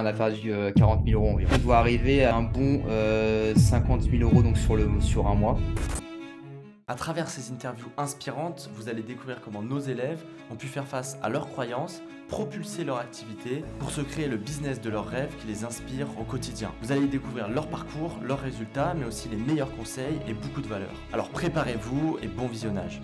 a perdu 40 000 euros environ. On doit arriver à un bon 50 000 euros donc sur un mois. À travers ces interviews inspirantes, vous allez découvrir comment nos élèves ont pu faire face à leurs croyances, propulser leur activité pour se créer le business de leurs rêves qui les inspire au quotidien. Vous allez découvrir leur parcours, leurs résultats, mais aussi les meilleurs conseils et beaucoup de valeurs. Alors préparez-vous et bon visionnage.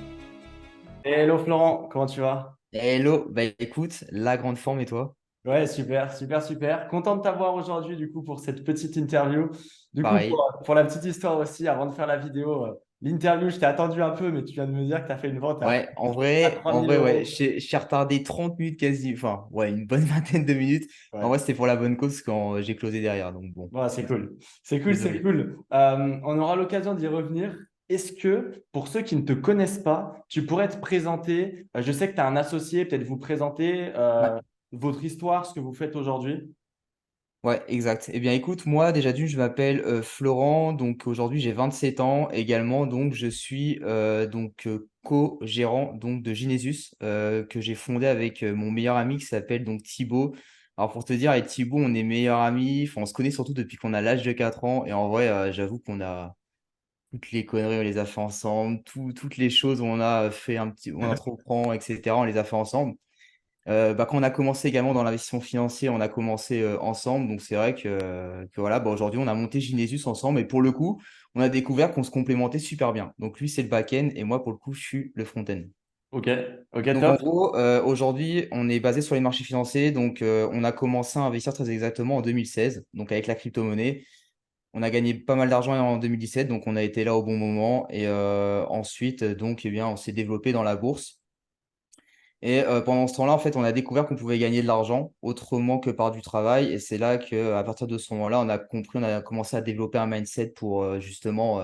Hello Florent, comment tu vas? Hello, bah écoute, la grande forme et toi? Ouais, super, super, super. Content de t'avoir aujourd'hui du coup pour cette petite interview. Du coup, Pareil. pour la petite histoire aussi, avant de faire la vidéo, l'interview, je t'ai attendu un peu, mais tu viens de me dire que tu as fait une vente Ouais, en à vrai, 3 en 000 vrai, ouais, euros. j'ai retardé 30 minutes quasi, enfin, ouais, une bonne vingtaine de minutes. En Ouais. vrai, c'était pour la bonne cause quand j'ai closé derrière, donc bon, Bon, c'est cool. C'est cool, c'est désolé. cool. On aura l'occasion d'y revenir. Est-ce que, pour ceux qui ne te connaissent pas, tu pourrais te présenter? Je sais que tu as un associé, peut-être vous présenter Ouais. votre histoire, ce que vous faites aujourd'hui. Ouais, exact. Eh bien, écoute, moi, déjà d'une, je m'appelle Florent, donc aujourd'hui, j'ai 27 ans également, donc je suis co-gérant donc de Genesis, que j'ai fondé avec mon meilleur ami qui s'appelle donc Thibaut. Alors, pour te dire, avec Thibaut, on est meilleurs amis, enfin, on se connaît surtout depuis qu'on a l'âge de 4 ans, et en vrai, j'avoue qu'on a toutes les conneries, on les a fait ensemble, toutes les choses, on a fait on entreprend, etc., on les a fait ensemble. Quand on a commencé également dans l'investissement financier, on a commencé ensemble. Donc, c'est vrai que voilà, aujourd'hui, on a monté Genesis ensemble. Et pour le coup, on a découvert qu'on se complémentait super bien. Donc, lui, c'est le back-end et moi, pour le coup, je suis le front-end. Ok, ok, Donc, en top. gros, aujourd'hui, on est basé sur les marchés financiers. Donc, on a commencé à investir très exactement en 2016, donc avec la crypto-monnaie. On a gagné pas mal d'argent en 2017, donc on a été là au bon moment. Et ensuite, donc, eh bien, on s'est développé dans la bourse. Et pendant ce temps-là, en fait, on a découvert qu'on pouvait gagner de l'argent autrement que par du travail. Et c'est là qu'à partir de ce moment-là, on a compris, on a commencé à développer un mindset pour justement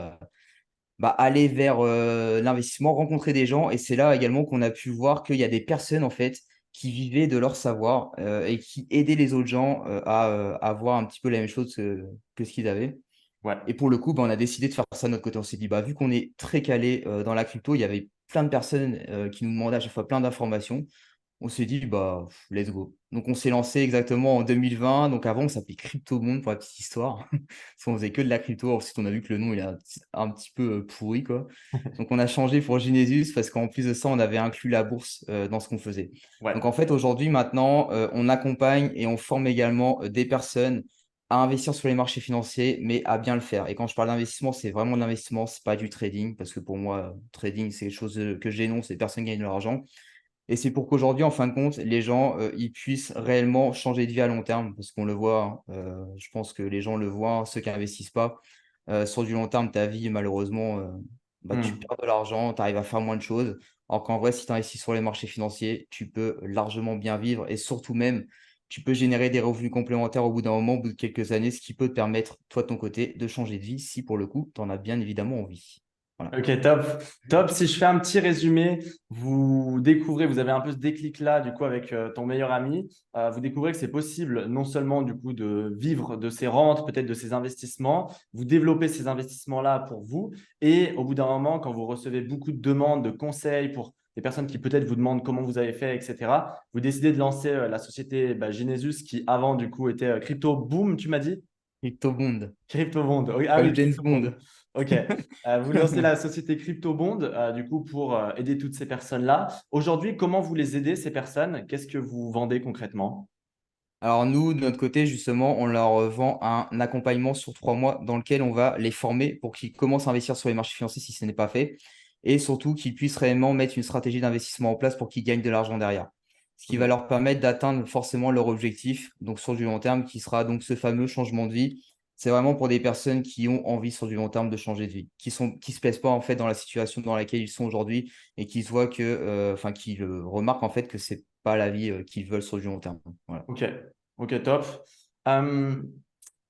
aller vers l'investissement, rencontrer des gens. Et c'est là également qu'on a pu voir qu'il y a des personnes, en fait, qui vivaient de leur savoir et qui aidaient les autres gens à avoir un petit peu la même chose que ce qu'ils avaient. Ouais. Et pour le coup, on a décidé de faire ça de notre côté. On s'est dit, vu qu'on est très calé dans la crypto, il y avait plein de personnes qui nous demandaient à chaque fois plein d'informations. On s'est dit, let's go. Donc, on s'est lancé exactement en 2020. Donc, avant, on s'appelait CryptoMonde pour la petite histoire. Parce qu'on faisait que de la crypto. Ensuite, on a vu que le nom, il est un petit peu pourri, quoi. Donc, on a changé pour Genesis parce qu'en plus de ça, on avait inclus la bourse dans ce qu'on faisait. Ouais. Donc, en fait, aujourd'hui, maintenant, on accompagne et on forme également des personnes à investir sur les marchés financiers, mais à bien le faire. Et quand je parle d'investissement, c'est vraiment de l'investissement, c'est pas du trading. Parce que pour moi, trading, c'est quelque chose que j'énonce, les personnes gagnent de l'argent. Et c'est pour qu'aujourd'hui, en fin de compte, les gens, ils puissent réellement changer de vie à long terme. Parce qu'on le voit, hein, je pense que les gens le voient, hein, ceux qui n'investissent pas. Sur du long terme, ta vie, malheureusement, tu Hmm. perds de l'argent, tu arrives à faire moins de choses. Alors qu'en vrai, si tu investis sur les marchés financiers, tu peux largement bien vivre et surtout même, tu peux générer des revenus complémentaires au bout d'un moment, au bout de quelques années, ce qui peut te permettre, toi, de ton côté, de changer de vie si, pour le coup, tu en as bien évidemment envie. Voilà. Ok, top. Top. Si je fais un petit résumé, vous découvrez, vous avez un peu ce déclic-là, du coup, avec ton meilleur ami. Vous découvrez que c'est possible non seulement, du coup, de vivre de ses rentes, peut-être de ses investissements. Vous développez ces investissements-là pour vous. Et au bout d'un moment, quand vous recevez beaucoup de demandes, de conseils pour des personnes qui peut-être vous demandent comment vous avez fait, etc., vous décidez de lancer la société Genesis qui avant, du coup, était Crypto Boom, tu m'as dit? Crypto Bond, Crypto Bond. Ah comme oui, James Crypto Bond. Bond. OK. Vous lancez la société Crypto Bond, du coup, pour aider toutes ces personnes-là. Aujourd'hui, comment vous les aidez, ces personnes? Qu'est-ce que vous vendez concrètement? Alors nous, de notre côté, justement, on leur vend un accompagnement sur 3 mois dans lequel on va les former pour qu'ils commencent à investir sur les marchés financiers si ce n'est pas fait, et surtout qu'ils puissent réellement mettre une stratégie d'investissement en place pour qu'ils gagnent de l'argent derrière. Ce qui va OK. leur permettre d'atteindre forcément leur objectif, donc sur du long terme, qui sera donc ce fameux changement de vie. C'est vraiment pour des personnes qui ont envie sur du long terme de changer de vie, qui se plaisent pas en fait dans la situation dans laquelle ils sont aujourd'hui et qui se voient que, qui remarquent en fait que c'est pas la vie qu'ils veulent sur du long terme. Voilà. OK. OK, top. Euh,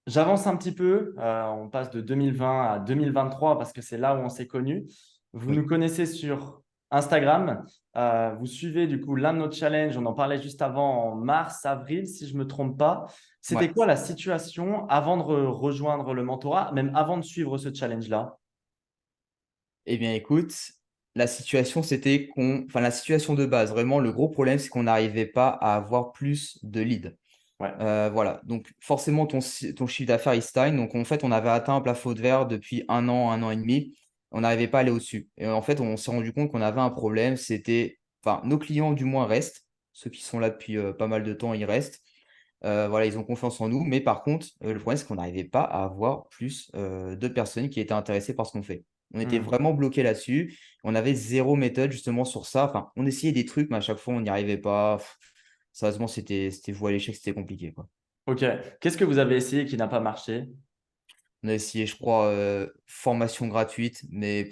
J'avance un petit peu. On passe de 2020 à 2023 parce que c'est là où on s'est connus. Vous nous Oui. connaissez sur Instagram. Vous suivez du coup l'un de nos challenges. On en parlait juste avant en mars, avril, si je ne me trompe pas. Ouais. C'était quoi la situation avant de rejoindre le mentorat, même avant de suivre ce challenge-là? Eh bien, écoute, la situation, la situation de base, vraiment, le gros problème, c'est qu'on n'arrivait pas à avoir plus de leads. Ouais. Voilà, donc forcément, ton chiffre d'affaires, il stagne. Donc, en fait, on avait atteint un plafond de verre depuis un an et demi. On n'arrivait pas à aller au-dessus. Et en fait, on s'est rendu compte qu'on avait un problème. Enfin, nos clients, du moins, restent. Ceux qui sont là depuis pas mal de temps, ils restent. Voilà, ils ont confiance en nous. Mais par contre, le problème, c'est qu'on n'arrivait pas à avoir plus de personnes qui étaient intéressées par ce qu'on fait. On était Hmm. vraiment bloqué là-dessus. On avait zéro méthode justement sur ça. Enfin, on essayait des trucs, mais à chaque fois, on n'y arrivait pas. Sérieusement, c'était voué à l'échec, c'était compliqué, quoi. Ok. Qu'est-ce que vous avez essayé qui n'a pas marché? On a essayé, je crois, formation gratuite, mais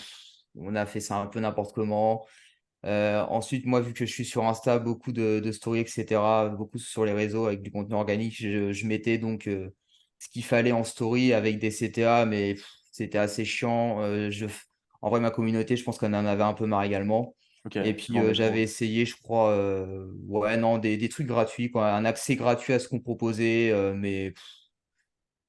on a fait ça un peu n'importe comment. Ensuite, moi, vu que je suis sur Insta, beaucoup de stories, et cetera, beaucoup sur les réseaux avec du contenu organique, je mettais donc ce qu'il fallait en story avec des CTA, mais c'était assez chiant. En vrai, ma communauté, je pense qu'on en avait un peu marre également. Ok, Et tu puis, vendais j'avais trop. essayé, je crois, ouais, non, des trucs gratuits, quoi, un accès gratuit à ce qu'on proposait, mais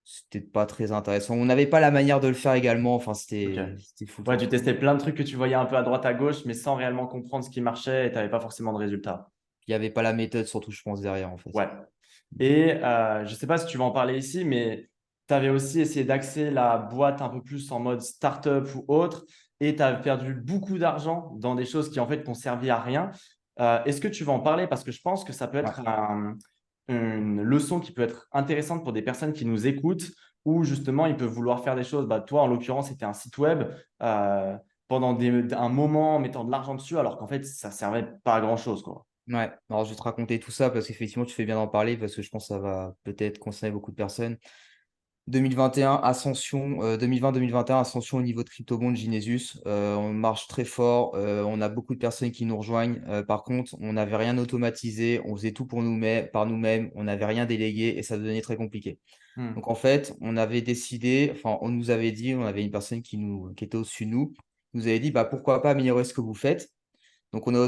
c'était pas très intéressant. On n'avait pas la manière de le faire également. Enfin, Ok. c'était Ouais, foutu, tu quoi. testais plein de trucs que tu voyais un peu à droite à gauche, mais sans réellement comprendre ce qui marchait et tu n'avais pas forcément de résultats. Il n'y avait pas la méthode, surtout, je pense, derrière, en fait. Ouais. Et je ne sais pas si tu vas en parler ici, mais tu avais aussi essayé d'axer la boîte un peu plus en mode startup ou autre, et tu as perdu beaucoup d'argent dans des choses qui en fait t'ont servi à rien. Est-ce que tu vas en parler? Parce que je pense que ça peut Ouais. être une leçon qui peut être intéressante pour des personnes qui nous écoutent, où justement ils peuvent vouloir faire des choses. Bah, toi, en l'occurrence, c'était un site web euh, pendant un moment en mettant de l'argent dessus, alors qu'en fait, ça servait pas à grand-chose, quoi. Ouais. Alors, je vais te raconter tout ça parce qu'effectivement, tu fais bien d'en parler parce que je pense que ça va peut-être concerner beaucoup de personnes. 2021, ascension, 2020-2021, ascension au niveau de CryptoBond Genesis. On marche très fort. On a beaucoup de personnes qui nous rejoignent. Par contre, on n'avait rien automatisé. On faisait tout pour par nous-mêmes. On n'avait rien délégué et ça devenait très compliqué. Donc, Hmm. en fait, on avait décidé, enfin, on nous avait dit, on avait une personne qui était au-dessus de nous, nous avait dit, bah, pourquoi pas améliorer ce que vous faites. Donc, on a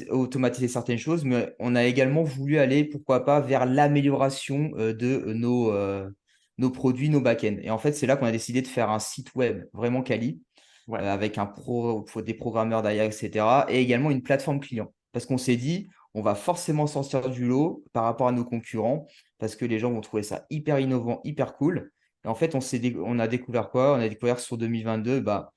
automatisé certaines choses, mais on a également voulu aller, pourquoi pas, vers l'amélioration de nos produits, nos back-ends. Et en fait, c'est là qu'on a décidé de faire un site web vraiment quali, Ouais. avec des programmeurs derrière, etc. Et également une plateforme client. Parce qu'on s'est dit, on va forcément sortir du lot par rapport à nos concurrents, parce que les gens vont trouver ça hyper innovant, hyper cool. Et en fait, on a découvert quoi? On a découvert sur 2022, bah,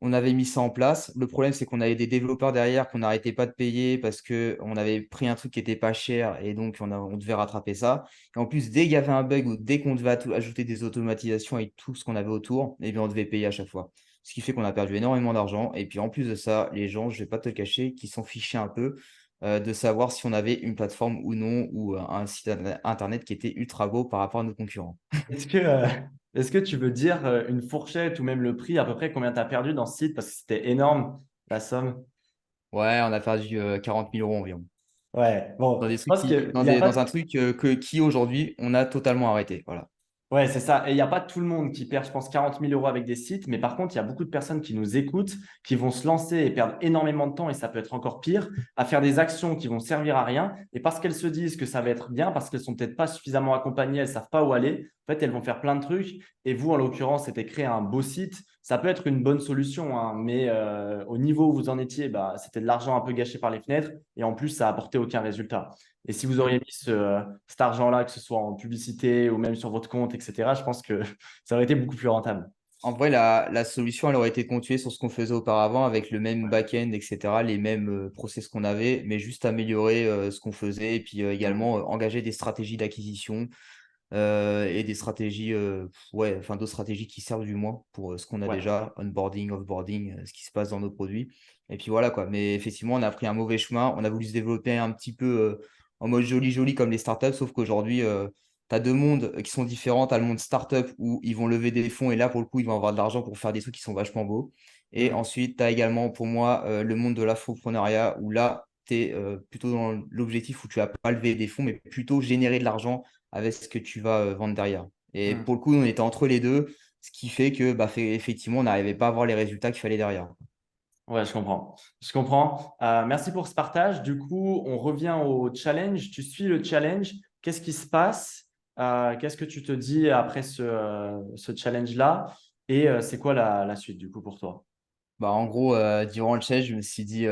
on avait mis ça en place. Le problème, c'est qu'on avait des développeurs derrière qu'on n'arrêtait pas de payer parce qu'on avait pris un truc qui n'était pas cher et donc on devait rattraper ça. Et en plus, dès qu'il y avait un bug ou dès qu'on devait ajouter des automatisations et tout ce qu'on avait autour, eh bien, on devait payer à chaque fois. Ce qui fait qu'on a perdu énormément d'argent. Et puis en plus de ça, les gens, je ne vais pas te le cacher, qui s'en fichaient un peu de savoir si on avait une plateforme ou non ou un site internet qui était ultra beau par rapport à nos concurrents. Est-ce que, est-ce que tu veux dire une fourchette ou même le prix, à peu près combien tu as perdu dans ce site? Parce que c'était énorme, la somme. Ouais, on a perdu 40 000 euros environ. Ouais, bon, Dans des je trucs pense qu'il n'y a dans pas. un truc qui aujourd'hui, on a totalement arrêté. Voilà. Ouais, c'est ça. Et il n'y a pas tout le monde qui perd, je pense, 40 000 euros avec des sites. Mais par contre, il y a beaucoup de personnes qui nous écoutent, qui vont se lancer et perdre énormément de temps, et ça peut être encore pire, à faire des actions qui vont servir à rien. Et parce qu'elles se disent que ça va être bien, parce qu'elles sont peut-être pas suffisamment accompagnées, elles savent pas où aller. En fait, elles vont faire plein de trucs. Et vous, en l'occurrence, c'était créer un beau site. Ça peut être une bonne solution, hein, mais au niveau où vous en étiez, bah, c'était de l'argent un peu gâché par les fenêtres. Et en plus, ça a apporté aucun résultat. Et si vous auriez mis cet argent-là, que ce soit en publicité ou même sur votre compte, etc., je pense que ça aurait été beaucoup plus rentable. En vrai, la solution, elle aurait été de continuer sur ce qu'on faisait auparavant avec le même back-end, etc., les mêmes process qu'on avait, mais juste améliorer ce qu'on faisait et puis Mm. également engager des stratégies d'acquisition et des stratégies, ouais, enfin d'autres stratégies qui servent du moins pour ce qu'on a Ouais. déjà, onboarding, offboarding, ce qui se passe dans nos produits. Et puis voilà quoi. Mais effectivement, on a pris un mauvais chemin. On a voulu se développer un petit peu en mode joli comme les startups, sauf qu'aujourd'hui, tu as deux mondes qui sont différents. Tu as le monde startup où ils vont lever des fonds et là, pour le coup, ils vont avoir de l'argent pour faire des trucs qui sont vachement beaux. Et Mm. ensuite, tu as également pour moi le monde de l'infoprenariat où là, tu es plutôt dans l'objectif où tu vas pas lever des fonds, mais plutôt générer de l'argent avec ce que tu vas vendre derrière. Et Mm. pour le coup, on était entre les deux, ce qui fait que bah, effectivement, on n'arrivait pas à avoir les résultats qu'il fallait derrière. Ouais, je comprends. Je comprends. Merci pour ce partage. Du coup, on revient au challenge. Tu suis le challenge. Qu'est-ce qui se passe? Qu'est-ce que tu te dis après ce challenge-là? Et c'est quoi la suite du coup pour toi? Bah, en gros, durant le challenge, je me suis dit,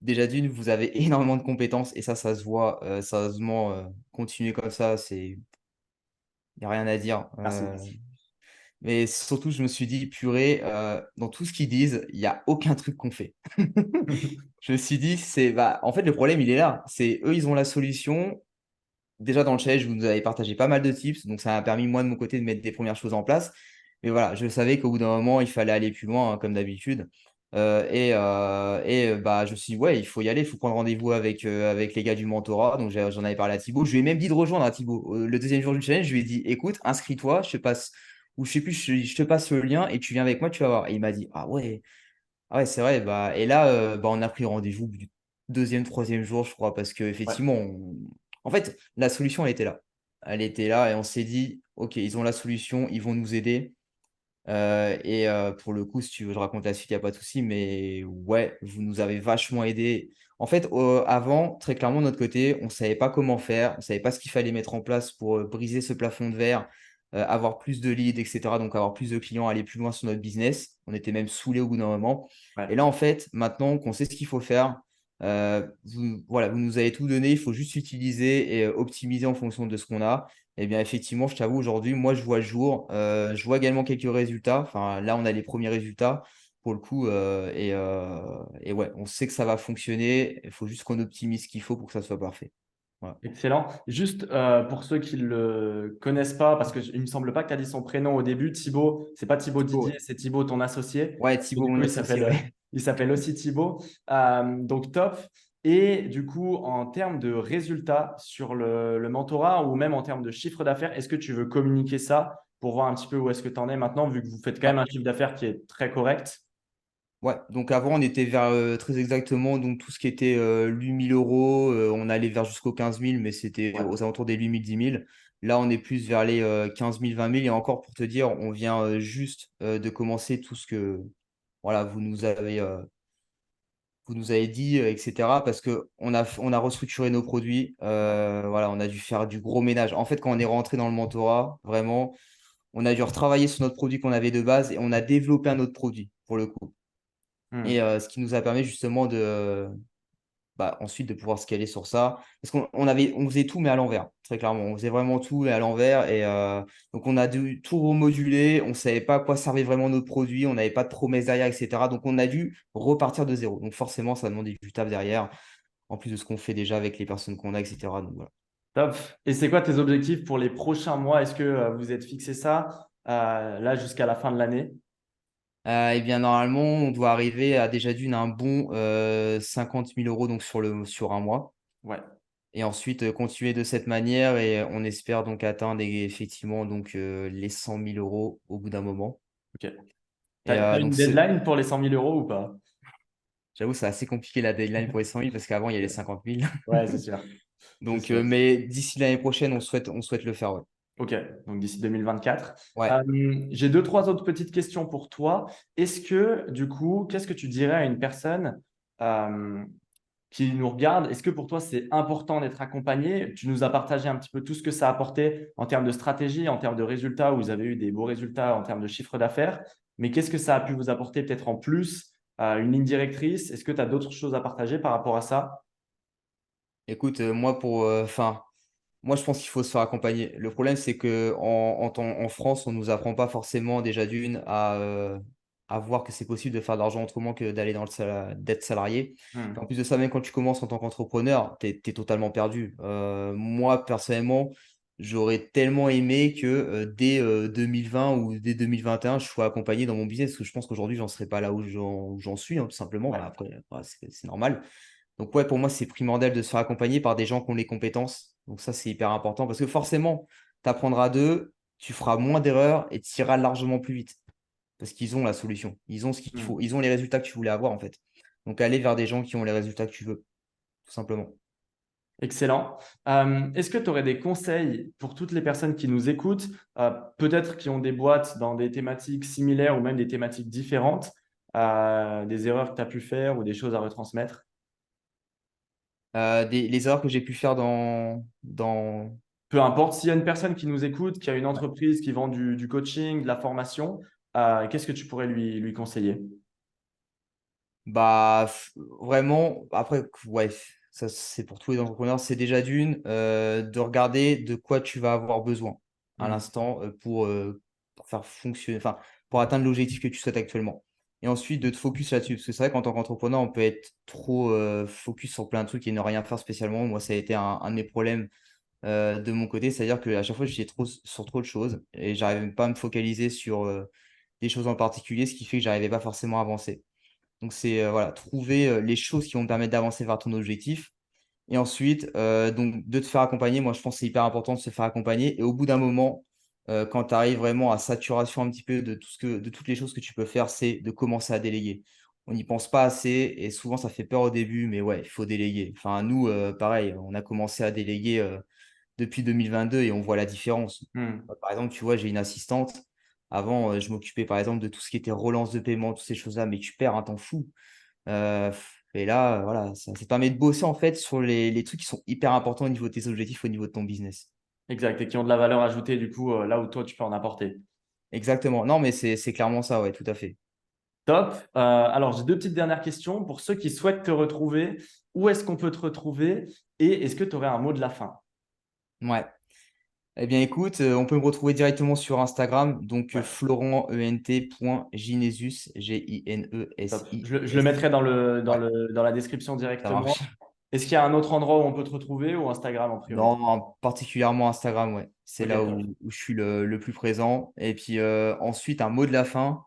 déjà d'une, vous avez énormément de compétences et ça se voit. Sérieusement, continuer comme ça, il n'y a rien à dire. Merci. Mais surtout, je me suis dit, purée, dans tout ce qu'ils disent, il n'y a aucun truc qu'on fait. Je me suis dit, bah, en fait, le problème, il est là. C'est eux, ils ont la solution. Déjà, dans le challenge, vous nous avez partagé pas mal de tips. Donc, ça m'a permis, moi, de mon côté, de mettre des premières choses en place. Mais voilà, je savais qu'au bout d'un moment, il fallait aller plus loin, hein, comme d'habitude. Bah, je me suis dit, ouais, il faut y aller, il faut prendre rendez-vous avec les gars du mentorat. Donc, j'en avais parlé à Thibaut. Je lui ai même dit de rejoindre à Thibaut. Le deuxième jour du challenge, je lui ai dit, écoute, inscris-toi, je te passe, ou je sais plus, je te passe le lien et tu viens avec moi, tu vas voir. Et il m'a dit, ah ouais, c'est vrai. Bah, et là, bah, on a pris rendez-vous du deuxième, troisième jour, je crois, parce Ouais, qu'effectivement, en fait, la solution, elle était là. Elle était là et on s'est dit, OK, ils ont la solution, ils vont nous aider. Pour le coup, si tu veux, je raconte la suite, il n'y a pas de souci, mais ouais, vous nous avez vachement aidé. En fait, avant, très clairement, de notre côté, on ne savait pas comment faire, on ne savait pas ce qu'il fallait mettre en place pour briser ce plafond de verre, avoir plus de leads, etc. Donc, avoir plus de clients, aller plus loin sur notre business. On était même saoulés au bout d'un moment. Et ouais. là, en fait, maintenant qu'on sait ce qu'il faut faire, voilà, vous nous avez tout donné, il faut juste utiliser et optimiser en fonction de ce qu'on a. Eh bien, effectivement, je t'avoue, aujourd'hui, moi, je vois le jour. Je vois également quelques résultats. Enfin, là, on a les premiers résultats pour le coup. Et ouais, on sait que ça va fonctionner. Il faut juste qu'on optimise ce qu'il faut pour que ça soit parfait. Voilà. Excellent. Juste pour ceux qui ne le connaissent pas, parce qu'il ne me semble pas que tu as dit son prénom au début, Thibaut, c'est pas Thibaut Thibaut, Didier, ouais. c'est Thibaut, ton associé. Ouais, Et Thibaut, du mon coup, associé, ouais. il s'appelle aussi Thibaut. Donc, top. Et du coup, en termes de résultats sur le mentorat ou même en termes de chiffre d'affaires, est-ce que tu veux communiquer ça pour voir un petit peu où est-ce que tu en es maintenant, vu que vous faites quand Ouais. même un chiffre d'affaires qui est très correct? Ouais, donc avant, on était vers très exactement donc tout ce qui était 8 000 euros. On allait vers jusqu'aux 15 000, mais c'était Ouais. aux alentours des 8 000, 10 000. Là, on est plus vers les 15 000, 20 000. Et encore, pour te dire, on vient juste de commencer tout ce que voilà, vous nous avez dit, etc. Parce qu'on a restructuré nos produits. Voilà, on a dû faire du gros ménage. En fait, quand on est rentré dans le mentorat, vraiment, on a dû retravailler sur notre produit qu'on avait de base et on a développé un autre produit pour le coup. Et Hmm. ce qui nous a permis justement bah, ensuite de pouvoir scaler sur ça. Parce on faisait tout, mais à l'envers, très clairement. On faisait vraiment tout, mais à l'envers. Donc, on a dû tout remoduler. On ne savait pas à quoi servait vraiment notre produit. On n'avait pas de promesses derrière, etc. Donc, on a dû repartir de zéro. Donc, forcément, ça demandait du taf derrière, en plus de ce qu'on fait déjà avec les personnes qu'on a, etc. Donc, voilà. Top. Et c'est quoi tes objectifs pour les prochains mois? Est-ce que vous êtes fixé ça là jusqu'à la fin de l'année? Eh bien, normalement, on doit arriver à déjà d'une un bon 50 000 euros donc sur un mois. Ouais, Et ensuite, continuer de cette manière et on espère donc atteindre effectivement donc, les 100 000 euros au bout d'un moment. ok. Et T'as donc, une deadline pour les 100 000 euros ou pas? j'avoue, c'est assez compliqué la deadline pour les 100 000 parce qu'avant, il y a les 50 000. Ouais, c'est sûr. C'est Donc, sûr. mais d'ici l'année prochaine, on souhaite le faire. Ouais. Ok, donc d'ici 2024. Ouais. J'ai deux, trois autres petites questions pour toi. Est-ce que, du coup, qu'est-ce que tu dirais à une personne euh, qui nous regarde? Est-ce que pour toi, c'est important d'être accompagné? Tu nous as partagé un petit peu tout ce que ça a apporté en termes de stratégie, en termes de résultats, où vous avez eu des beaux résultats en termes de chiffre d'affaires. Mais qu'est-ce que ça a pu vous apporter peut-être en plus? Une ligne directrice? Est-ce que tu as d'autres choses à partager par rapport à ça? Écoute, moi, je pense qu'il faut se faire accompagner. Le problème, c'est que en France, on ne nous apprend pas forcément déjà d'une à voir que c'est possible de faire de l'argent autrement que d'aller d'être salarié. Et en Hmm. plus de ça, même quand tu commences en tant qu'entrepreneur, tu es totalement perdu. Moi, personnellement, j'aurais tellement aimé que dès 2020 ou dès 2021, je sois accompagné dans mon business, parce que je pense qu'aujourd'hui, j'en serais pas là où j'en suis, hein, tout simplement. Ouais. Après, voilà, c'est normal. Donc ouais, pour moi, c'est primordial de se faire accompagner par des gens qui ont les compétences. Donc ça, c'est hyper important parce que forcément, tu apprendras d'eux, tu feras moins d'erreurs et tu iras largement plus vite parce qu'ils ont la solution. Ils ont ce qu'il faut. Hmm. Ils ont les résultats que tu voulais avoir en fait. Donc aller vers des gens qui ont les résultats que tu veux, tout simplement. Excellent. Est-ce que tu aurais des conseils pour toutes les personnes qui nous écoutent, peut-être qui ont des boîtes dans des thématiques similaires ou même des thématiques différentes, des erreurs que tu as pu faire ou des choses à retransmettre? Les erreurs que j'ai pu faire Peu importe, s'il y a une personne qui nous écoute, qui a une entreprise qui vend du coaching, de la formation, qu'est-ce que tu pourrais lui conseiller? Bah, vraiment, après, ouais, ça c'est pour tous les entrepreneurs, c'est déjà de regarder de quoi tu vas avoir besoin à Mmh. l'instant pour faire fonctionner, enfin, pour atteindre l'objectif que tu souhaites actuellement. Et ensuite, de te focus là-dessus. Parce que c'est vrai qu'en tant qu'entrepreneur, on peut être trop focus sur plein de trucs et ne rien faire spécialement. Moi, ça a été un de mes problèmes de mon côté. C'est-à-dire qu'à chaque fois, j'étais trop sur trop de choses et j'arrivais même pas à me focaliser sur des choses en particulier, ce qui fait que j'arrivais pas forcément à avancer. Donc c'est, voilà, trouver, les choses qui vont te permettre d'avancer vers ton objectif et ensuite, donc de te faire accompagner. Moi, je pense que c'est hyper important de se faire accompagner et au bout d'un moment, quand tu arrives vraiment à saturation un petit peu de toutes les choses que tu peux faire, c'est de commencer à déléguer. On n'y pense pas assez et souvent ça fait peur au début, mais ouais, il faut déléguer. Enfin nous, pareil, on a commencé à déléguer, depuis 2022 et on voit la différence. Mmh. Par exemple, tu vois, j'ai une assistante. Avant, je m'occupais par exemple de tout ce qui était relance de paiement, toutes ces choses-là, mais tu perds un temps fou. Heu et là, voilà, ça te permet de bosser en fait sur les trucs qui sont hyper importants au niveau de tes objectifs, au niveau de ton business. Exact et qui ont de la valeur ajoutée du coup, là où toi tu peux en apporter. Exactement. Non, mais c'est clairement ça, ouais, tout à fait. Top. Alors j'ai 2 petites dernières questions. Pour ceux qui souhaitent te retrouver, où est-ce qu'on peut te retrouver? Et est-ce que tu aurais un mot de la fin? Ouais. Eh bien écoute, on peut me retrouver directement sur Instagram, donc Ouais, florent.ent.ginesus, top. Ginesus. Je le mettrai Ouais, dans la description ça directement. marche. Est-ce qu'il y a un autre endroit où on peut te retrouver ou Instagram en priorité? Non, particulièrement Instagram, ouais. C'est OK, là top. où je suis le plus présent et puis, ensuite un mot de la fin.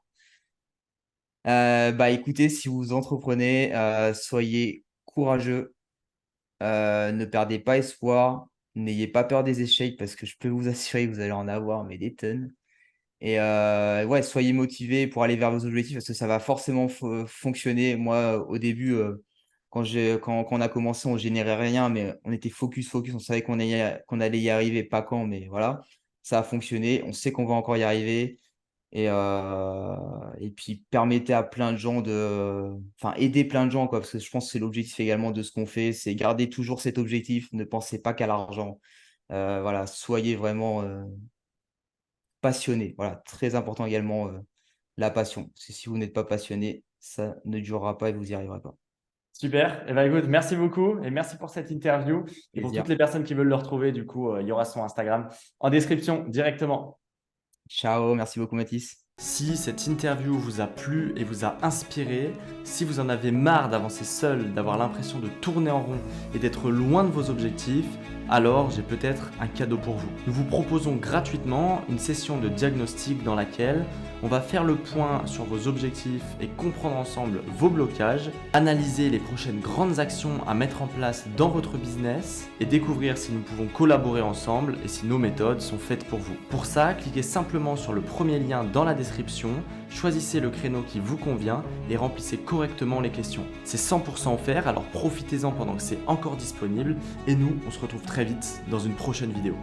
Bah, écoutez, si vous entreprenez, soyez courageux, ne perdez pas espoir, n'ayez pas peur des échecs parce que je peux vous assurer que vous allez en avoir, mais des tonnes et ouais, soyez motivés pour aller vers vos objectifs parce que ça va forcément fonctionner. Moi, au début, quand on a commencé, on générait rien, mais on était focus, on savait qu'on allait y arriver, pas quand, mais voilà. Ça a fonctionné, on sait qu'on va encore y arriver et puis permettez à plein de gens enfin, aider plein de gens, quoi, parce que je pense que c'est l'objectif également de ce qu'on fait, c'est garder toujours cet objectif, ne pensez pas qu'à l'argent. Voilà, soyez vraiment, passionnés. Voilà, très important également, la passion. Parce que si vous n'êtes pas passionné, ça ne durera pas et vous n'y arriverez pas. Super. Eh ben, écoute, merci beaucoup et merci pour cette interview. Et pour toutes Plaisir. les personnes qui veulent le retrouver, du coup, il y aura son Instagram en description directement. Ciao, merci beaucoup Mathis. Si cette interview vous a plu et vous a inspiré, si vous en avez marre d'avancer seul, d'avoir l'impression de tourner en rond et d'être loin de vos objectifs, alors j'ai peut-être un cadeau pour vous. Nous vous proposons gratuitement une session de diagnostic dans laquelle on va faire le point sur vos objectifs et comprendre ensemble vos blocages, analyser les prochaines grandes actions à mettre en place dans votre business et découvrir si nous pouvons collaborer ensemble et si nos méthodes sont faites pour vous. Pour ça, cliquez simplement sur le premier lien dans la description, choisissez le créneau qui vous convient et remplissez correctement les questions. C'est 100% offert, alors profitez-en pendant que c'est encore disponible et nous, on se retrouve très vite dans une prochaine vidéo.